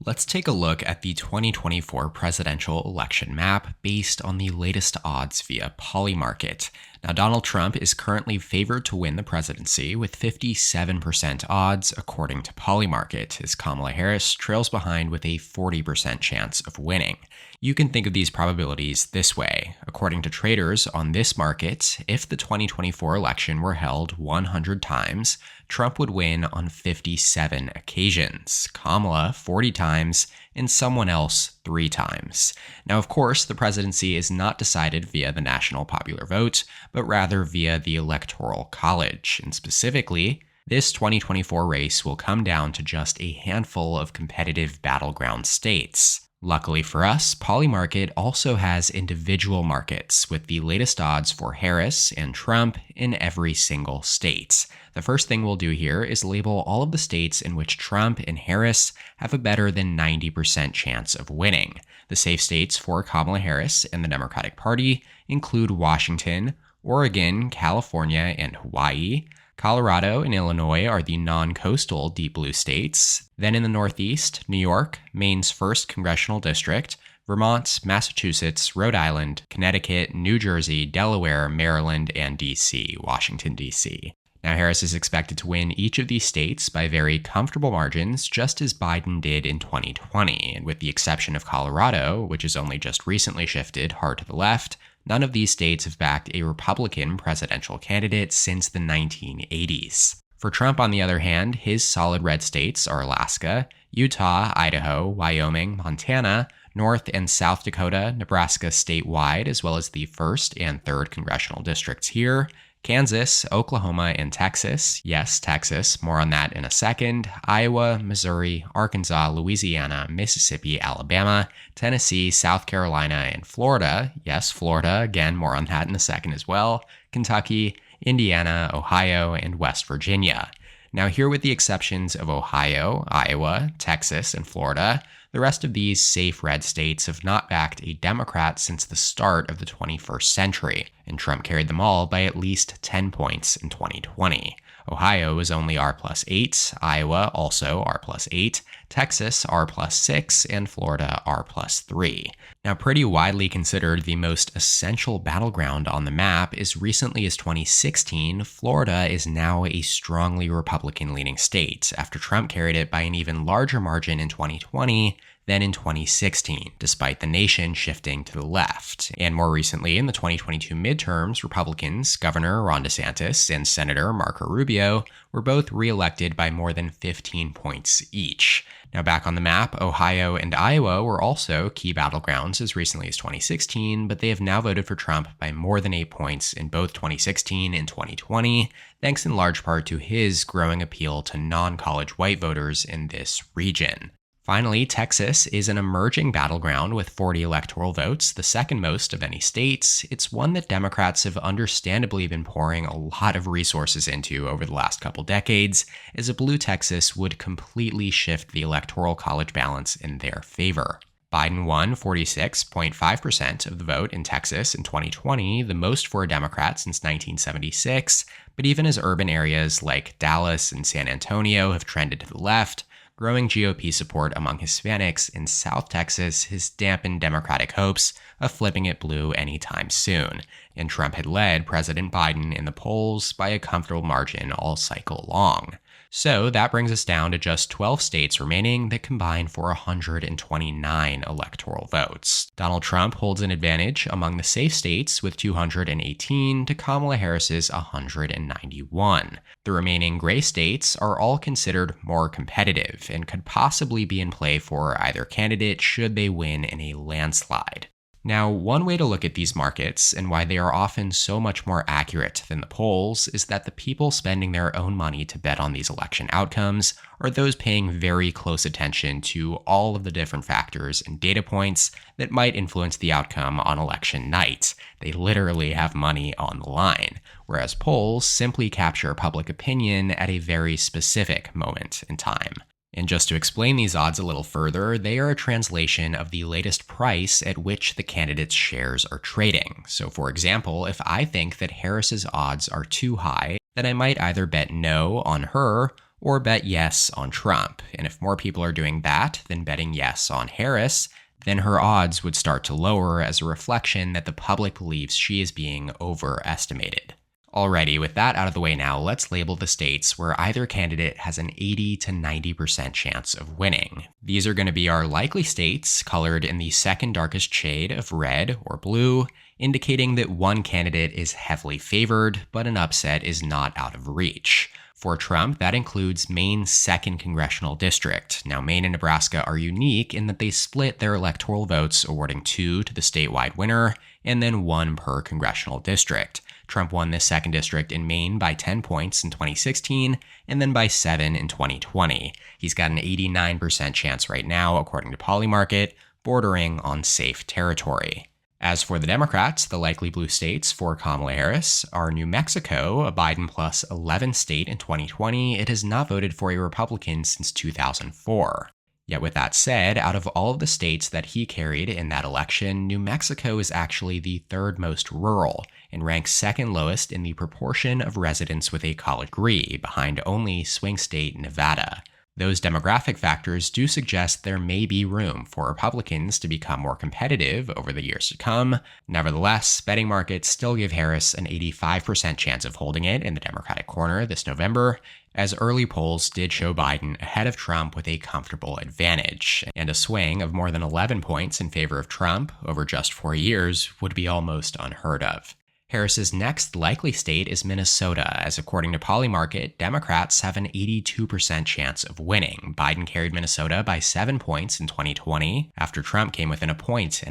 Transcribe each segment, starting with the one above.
Let's take a look at the 2024 presidential election map based on the latest odds via Polymarket. Now, Donald Trump is currently favored to win the presidency with 57% odds according to Polymarket, as Kamala Harris trails behind with a 40% chance of winning. You can think of these probabilities this way. According to traders on this market, if the 2024 election were held 100 times, Trump would win on 57 occasions, Kamala 40 times, and someone else 3 times. Now, of course, the presidency is not decided via the national popular vote, but rather via the Electoral College. And specifically, this 2024 race will come down to just a handful of competitive battleground states. Luckily for us, Polymarket also has individual markets with the latest odds for Harris and Trump in every single state. The first thing we'll do here is label all of the states in which Trump and Harris have a better than 90% chance of winning. The safe states for Kamala Harris and the Democratic Party include Washington, Oregon, California, and Hawaii. Colorado and Illinois are the non-coastal deep blue states. Then in the Northeast, New York, Maine's 1st Congressional District, Vermont, Massachusetts, Rhode Island, Connecticut, New Jersey, Delaware, Maryland, and D.C., Washington, D.C. Now, Harris is expected to win each of these states by very comfortable margins, just as Biden did in 2020. And with the exception of Colorado, which has only just recently shifted hard to the left, none of these states have backed a Republican presidential candidate since the 1980s. For Trump, on the other hand, his solid red states are Alaska, Utah, Idaho, Wyoming, Montana, North and South Dakota, Nebraska statewide, as well as the 1st and 3rd congressional districts here, Kansas, Oklahoma, and Texas. Yes, Texas. More on that in a second. Iowa, Missouri, Arkansas, Louisiana, Mississippi, Alabama, Tennessee, South Carolina, and Florida. Yes, Florida. Again, more on that in a second as well. Kentucky, Indiana, Ohio, and West Virginia. Now, here with the exceptions of Ohio, Iowa, Texas, and Florida, the rest of these safe red states have not backed a Democrat since the start of the 21st century, and Trump carried them all by at least 10 points in 2020. Ohio is only R+8, Iowa also R+8, Texas R+6, and Florida R+3. Now, pretty widely considered the most essential battleground on the map, as recently as 2016, Florida is now a strongly Republican-leaning state, after Trump carried it by an even larger margin in 2020 than in 2016, despite the nation shifting to the left. And more recently, in the 2022 midterms, Republicans, Governor Ron DeSantis and Senator Marco Rubio, were both re-elected by more than 15 points each. Now, back on the map, Ohio and Iowa were also key battlegrounds as recently as 2016, but they have now voted for Trump by more than 8 points in both 2016 and 2020, thanks in large part to his growing appeal to non-college white voters in this region. Finally, Texas is an emerging battleground with 40 electoral votes, the second most of any state. It's one that Democrats have understandably been pouring a lot of resources into over the last couple decades, as a blue Texas would completely shift the electoral college balance in their favor. Biden won 46.5% of the vote in Texas in 2020, the most for a Democrat since 1976, but even as urban areas like Dallas and San Antonio have trended to the left, growing GOP support among Hispanics in South Texas has dampened Democratic hopes of flipping it blue anytime soon, and Trump had led President Biden in the polls by a comfortable margin all cycle long. So that brings us down to just 12 states remaining that combine for 129 electoral votes. Donald Trump holds an advantage among the safe states with 218 to Kamala Harris's 191. The remaining gray states are all considered more competitive and could possibly be in play for either candidate should they win in a landslide. Now, one way to look at these markets and why they are often so much more accurate than the polls is that the people spending their own money to bet on these election outcomes are those paying very close attention to all of the different factors and data points that might influence the outcome on election night. They literally have money on the line, whereas polls simply capture public opinion at a very specific moment in time. And just to explain these odds a little further, they are a translation of the latest price at which the candidate's shares are trading. So for example, if I think that Harris's odds are too high, then I might either bet no on her or bet yes on Trump. And if more people are doing that than betting yes on Harris, then her odds would start to lower as a reflection that the public believes she is being overestimated. Alrighty, with that out of the way now, let's label the states where either candidate has an 80 to 90% chance of winning. These are going to be our likely states, colored in the second darkest shade of red or blue, indicating that one candidate is heavily favored, but an upset is not out of reach. For Trump, that includes Maine's 2nd congressional district. Now, Maine and Nebraska are unique in that they split their electoral votes, awarding 2 to the statewide winner, and then 1 per congressional district. Trump won this 2nd district in Maine by 10 points in 2016, and then by 7 in 2020. He's got an 89% chance right now, according to Polymarket, bordering on safe territory. As for the Democrats, the likely blue states for Kamala Harris are New Mexico, a Biden plus 11 state in 2020. It has not voted for a Republican since 2004. Yet with that said, out of all of the states that he carried in that election, New Mexico is actually the 3rd most rural and ranks 2nd lowest in the proportion of residents with a college degree, behind only swing state Nevada. Those demographic factors do suggest there may be room for Republicans to become more competitive over the years to come. Nevertheless, betting markets still give Harris an 85% chance of holding it in the Democratic corner this November, as early polls did show Biden ahead of Trump with a comfortable advantage, and a swing of more than 11 points in favor of Trump over just 4 years would be almost unheard of. Harris's next likely state is Minnesota, as according to Polymarket, Democrats have an 82% chance of winning. Biden carried Minnesota by 7 points in 2020, after Trump came within 1.5 points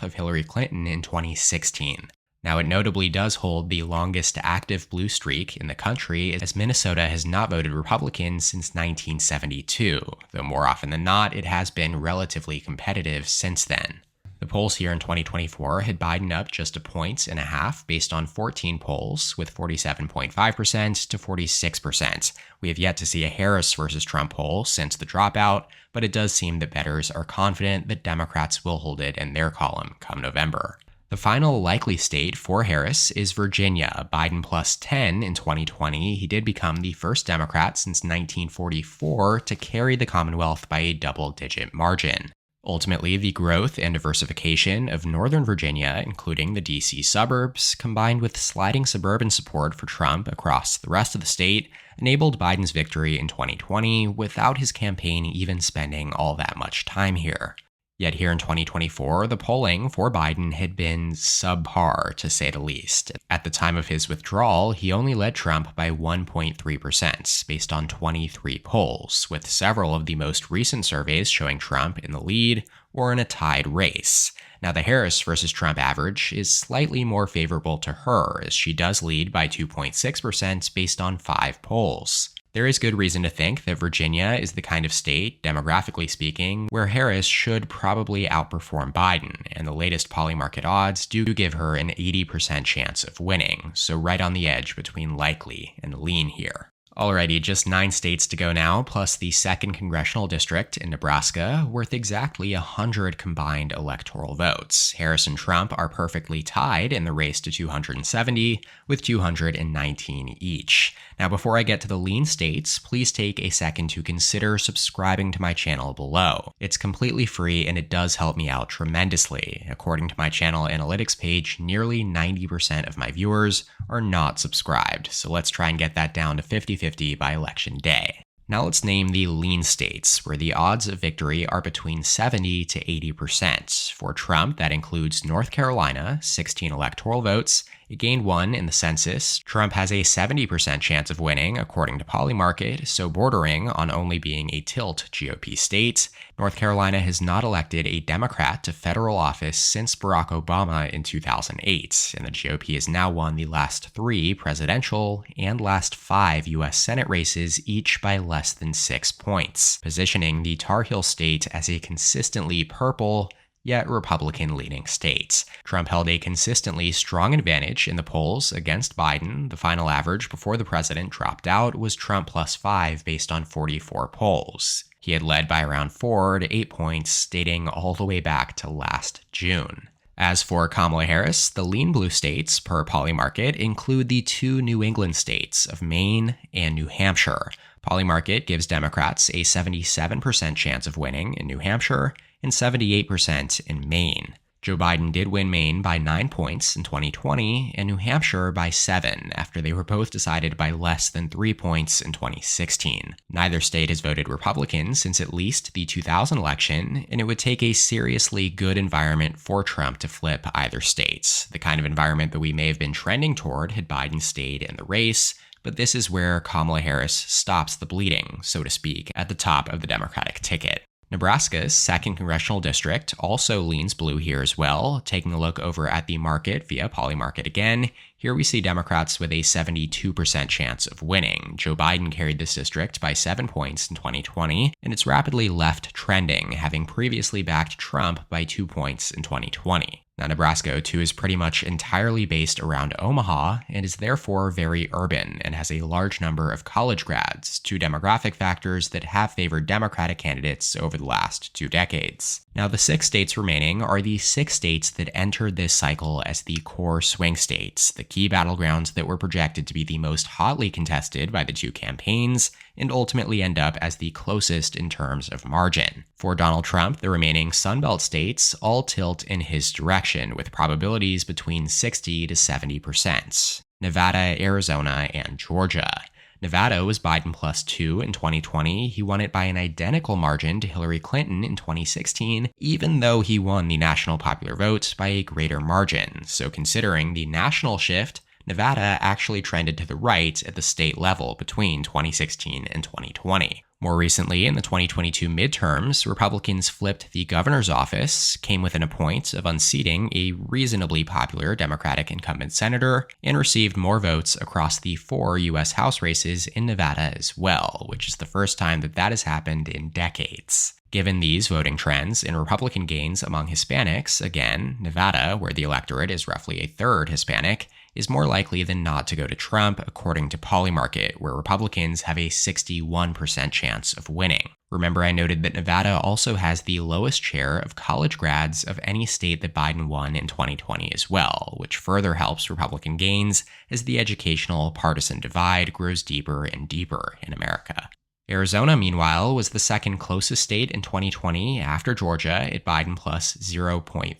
of Hillary Clinton in 2016. Now, it notably does hold the longest active blue streak in the country, as Minnesota has not voted Republican since 1972, though more often than not, it has been relatively competitive since then. The polls here in 2024 had Biden up just 1.5 points based on 14 polls, with 47.5% to 46%. We have yet to see a Harris versus Trump poll since the dropout, but it does seem that bettors are confident that Democrats will hold it in their column come November. The final likely state for Harris is Virginia, Biden plus 10 in 2020. He did become the first Democrat since 1944 to carry the Commonwealth by a double-digit margin. Ultimately, the growth and diversification of Northern Virginia, including the D.C. suburbs, combined with sliding suburban support for Trump across the rest of the state, enabled Biden's victory in 2020 without his campaign even spending all that much time here. Yet here in 2024, the polling for Biden had been subpar, to say the least. At the time of his withdrawal, he only led Trump by 1.3%, based on 23 polls, with several of the most recent surveys showing Trump in the lead or in a tied race. Now, the Harris versus Trump average is slightly more favorable to her, as she does lead by 2.6% based on 5 polls. There is good reason to think that Virginia is the kind of state, demographically speaking, where Harris should probably outperform Biden, and the latest Polymarket odds do give her an 80% chance of winning, so right on the edge between likely and lean here. Alrighty, just 9 states to go now, plus the 2nd congressional district in Nebraska, worth exactly 100 combined electoral votes. Harris and Trump are perfectly tied in the race to 270, with 219 each. Now, before I get to the lean states, please take a second to consider subscribing to my channel below. It's completely free and it does help me out tremendously. According to my channel analytics page, nearly 90% of my viewers are not subscribed, so let's try and get that down to 50-50 by election day. Now let's name the lean states, where the odds of victory are between 70 to 80%. For Trump, that includes North Carolina, 16 electoral votes. It gained 1 in the census. Trump has a 70% chance of winning, according to Polymarket, so bordering on only being a tilt GOP state. North Carolina has not elected a Democrat to federal office since Barack Obama in 2008, and the GOP has now won the last 3 presidential and last 5 U.S. Senate races, each by less than 6 points, positioning the Tar Heel state as a consistently purple, yet Republican-leaning state. Trump held a consistently strong advantage in the polls against Biden. The final average before the president dropped out was Trump plus 5 based on 44 polls. He had led by around 4 to 8 points, dating all the way back to last June. As for Kamala Harris, the lean blue states per Polymarket include the two New England states of Maine and New Hampshire. Polymarket gives Democrats a 77% chance of winning in New Hampshire and 78% in Maine. Joe Biden did win Maine by 9 points in 2020 and New Hampshire by 7 after they were both decided by less than 3 points in 2016. Neither state has voted Republican since at least the 2000 election, and it would take a seriously good environment for Trump to flip either state, the kind of environment that we may have been trending toward had Biden stayed in the race. But this is where Kamala Harris stops the bleeding, so to speak, at the top of the Democratic ticket. Nebraska's 2nd Congressional District also leans blue here as well. Taking a look over at the market via Polymarket again, here we see Democrats with a 72% chance of winning. Joe Biden carried this district by 7 points in 2020, and it's rapidly left trending, having previously backed Trump by 2 points in 2020. Now, Nebraska, too, is pretty much entirely based around Omaha and is therefore very urban and has a large number of college grads, two demographic factors that have favored Democratic candidates over the last 2 decades. Now, the 6 states remaining are the 6 states that entered this cycle as the core swing states, the key battlegrounds that were projected to be the most hotly contested by the 2 campaigns, and ultimately end up as the closest in terms of margin. For Donald Trump, the remaining Sunbelt states all tilt in his direction, with probabilities between 60 to 70%. Nevada, Arizona, and Georgia. Nevada was Biden +2 in 2020. He won it by an identical margin to Hillary Clinton in 2016, even though he won the national popular vote by a greater margin. So considering the national shift, Nevada actually trended to the right at the state level between 2016 and 2020. More recently, in the 2022 midterms, Republicans flipped the governor's office, came within a point of unseating a reasonably popular Democratic incumbent senator, and received more votes across the 4 U.S. House races in Nevada as well, which is the first time that has happened in decades. Given these voting trends and Republican gains among Hispanics, again, Nevada, where the electorate is roughly a third Hispanic, is more likely than not to go to Trump, according to Polymarket, where Republicans have a 61% chance of winning. Remember, I noted that Nevada also has the lowest share of college grads of any state that Biden won in 2020 as well, which further helps Republican gains as the educational partisan divide grows deeper and deeper in America. Arizona, meanwhile, was the second closest state in 2020 after Georgia at Biden +0.3,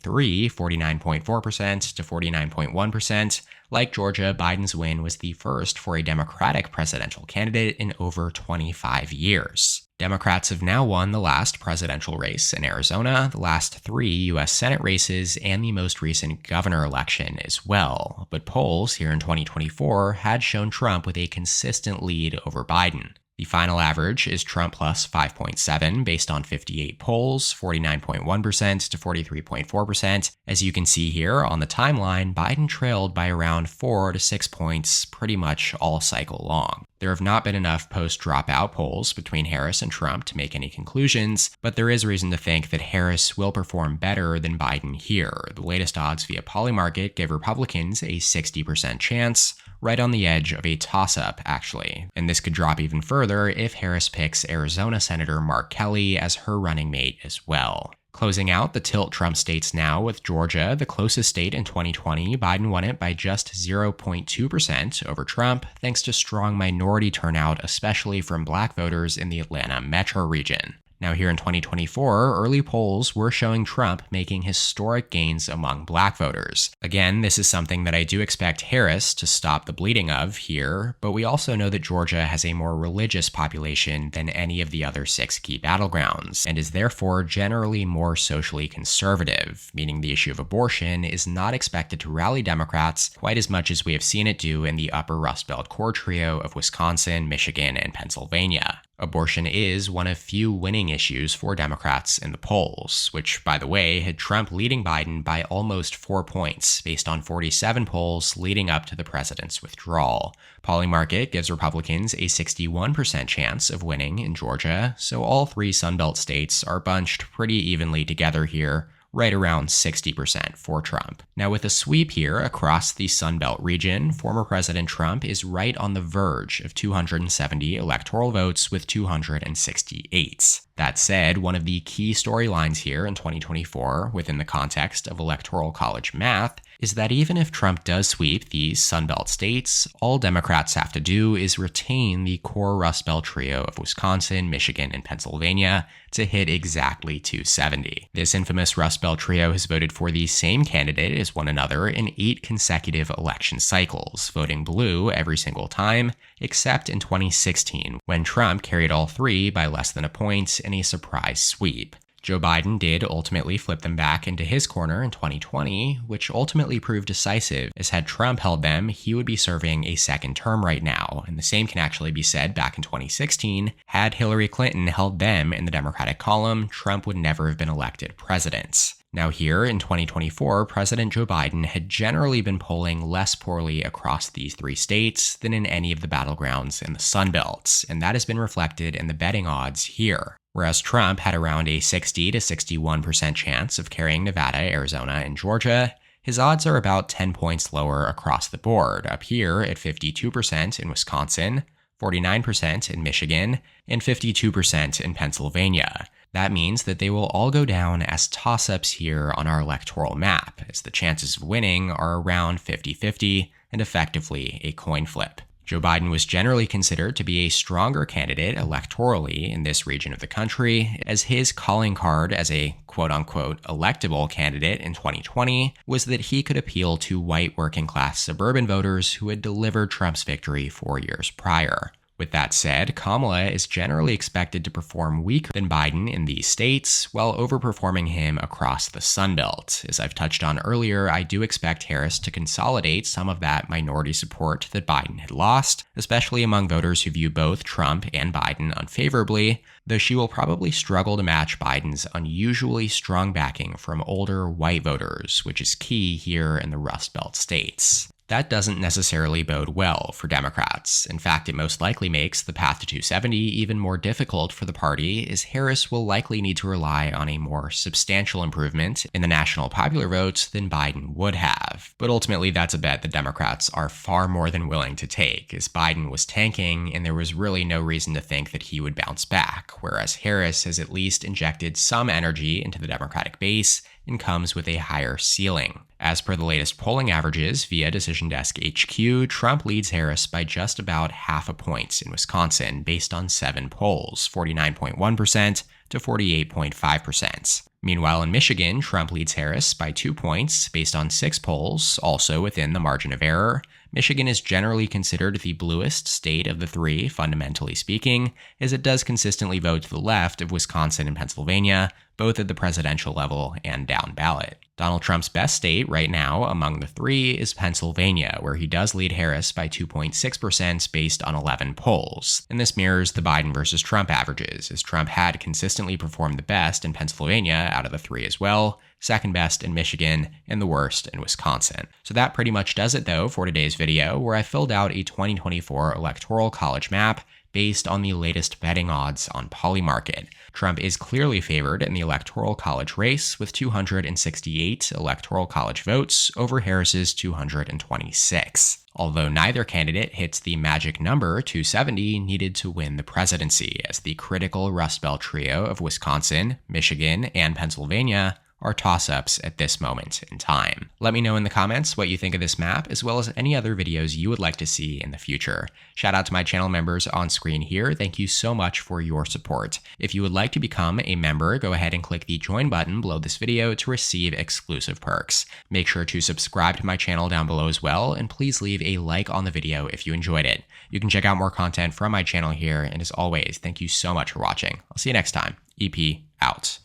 49.4% to 49.1%. Like Georgia, Biden's win was the first for a Democratic presidential candidate in over 25 years. Democrats have now won the last presidential race in Arizona, the last 3 U.S. Senate races, and the most recent governor election as well. But polls here in 2024 had shown Trump with a consistent lead over Biden. The final average is Trump +5.7 based on 58 polls, 49.1% to 43.4%. As you can see here on the timeline, Biden trailed by around 4 to 6 points pretty much all cycle long. There have not been enough post-dropout polls between Harris and Trump to make any conclusions, but there is reason to think that Harris will perform better than Biden here. The latest odds via Polymarket give Republicans a 60% chance, right on the edge of a toss-up, actually. And this could drop even further if Harris picks Arizona Senator Mark Kelly as her running mate as well. Closing out the tilt Trump states now with Georgia, the closest state in 2020, Biden won it by just 0.2% over Trump, thanks to strong minority turnout, especially from black voters in the Atlanta metro region. Now here in 2024, early polls were showing Trump making historic gains among black voters. Again, this is something that I do expect Harris to stop the bleeding of here, but we also know that Georgia has a more religious population than any of the other 6 key battlegrounds, and is therefore generally more socially conservative, meaning the issue of abortion is not expected to rally Democrats quite as much as we have seen it do in the upper Rust Belt core trio of Wisconsin, Michigan, and Pennsylvania. Abortion is one of few winning issues for Democrats in the polls, which, by the way, had Trump leading Biden by almost 4 points based on 47 polls leading up to the president's withdrawal. Polymarket gives Republicans a 61% chance of winning in Georgia, so all 3 Sunbelt states are bunched pretty evenly together here, right around 60% for Trump. Now, with a sweep here across the Sun Belt region, former President Trump is right on the verge of 270 electoral votes with 268. That said, one of the key storylines here in 2024 within the context of electoral college math is that even if Trump does sweep these Sunbelt states, all Democrats have to do is retain the core Rust Belt trio of Wisconsin, Michigan, and Pennsylvania to hit exactly 270. This infamous Rust Belt trio has voted for the same candidate as one another in 8 consecutive election cycles, voting blue every single time, except in 2016, when Trump carried all 3 by less than a point in a surprise sweep. Joe Biden did ultimately flip them back into his corner in 2020, which ultimately proved decisive, as had Trump held them, he would be serving a second term right now, and the same can actually be said back in 2016. Had Hillary Clinton held them in the Democratic column, Trump would never have been elected president. Now here in 2024, President Joe Biden had generally been polling less poorly across these 3 states than in any of the battlegrounds in the Sun Belt, and that has been reflected in the betting odds here. Whereas Trump had around a 60 to 61% chance of carrying Nevada, Arizona, and Georgia, his odds are about 10 points lower across the board, up here at 52% in Wisconsin, 49% in Michigan, and 52% in Pennsylvania. That means that they will all go down as toss-ups here on our electoral map, as the chances of winning are around 50-50 and effectively a coin flip. Joe Biden was generally considered to be a stronger candidate electorally in this region of the country, as his calling card as a quote-unquote electable candidate in 2020 was that he could appeal to white working-class suburban voters who had delivered Trump's victory 4 years prior. With that said, Kamala is generally expected to perform weaker than Biden in these states, while overperforming him across the Sun Belt. As I've touched on earlier, I do expect Harris to consolidate some of that minority support that Biden had lost, especially among voters who view both Trump and Biden unfavorably, though she will probably struggle to match Biden's unusually strong backing from older white voters, which is key here in the Rust Belt states. That doesn't necessarily bode well for Democrats. In fact, it most likely makes the path to 270 even more difficult for the party, as Harris will likely need to rely on a more substantial improvement in the national popular vote than Biden would have. But ultimately, that's a bet the Democrats are far more than willing to take, as Biden was tanking and there was really no reason to think that he would bounce back, whereas Harris has at least injected some energy into the Democratic base and comes with a higher ceiling. As per the latest polling averages via Decision Desk HQ, Trump leads Harris by just about half a point in Wisconsin based on 7 polls, 49.1% to 48.5%. Meanwhile, in Michigan, Trump leads Harris by 2 points based on 6 polls, also within the margin of error. Michigan is generally considered the bluest state of the 3, fundamentally speaking, as it does consistently vote to the left of Wisconsin and Pennsylvania, both at the presidential level and down ballot. Donald Trump's best state right now among the 3 is Pennsylvania, where he does lead Harris by 2.6% based on 11 polls. And this mirrors the Biden versus Trump averages, as Trump had consistently performed the best in Pennsylvania out of the 3 as well, second best in Michigan, and the worst in Wisconsin. So that pretty much does it though for today's video, where I filled out a 2024 electoral college map based on the latest betting odds on Polymarket. Trump is clearly favored in the electoral college race with 268 electoral college votes over Harris's 226. Although neither candidate hits the magic number 270 needed to win the presidency, as the critical Rust Belt trio of Wisconsin, Michigan, and Pennsylvania are toss-ups at this moment in time. Let me know in the comments what you think of this map, as well as any other videos you would like to see in the future. Shout out to my channel members on screen here. Thank you so much for your support. If you would like to become a member, go ahead and click the join button below this video to receive exclusive perks. Make sure to subscribe to my channel down below as well, and please leave a like on the video if you enjoyed it. You can check out more content from my channel here, and as always, thank you so much for watching. I'll see you next time. EP out.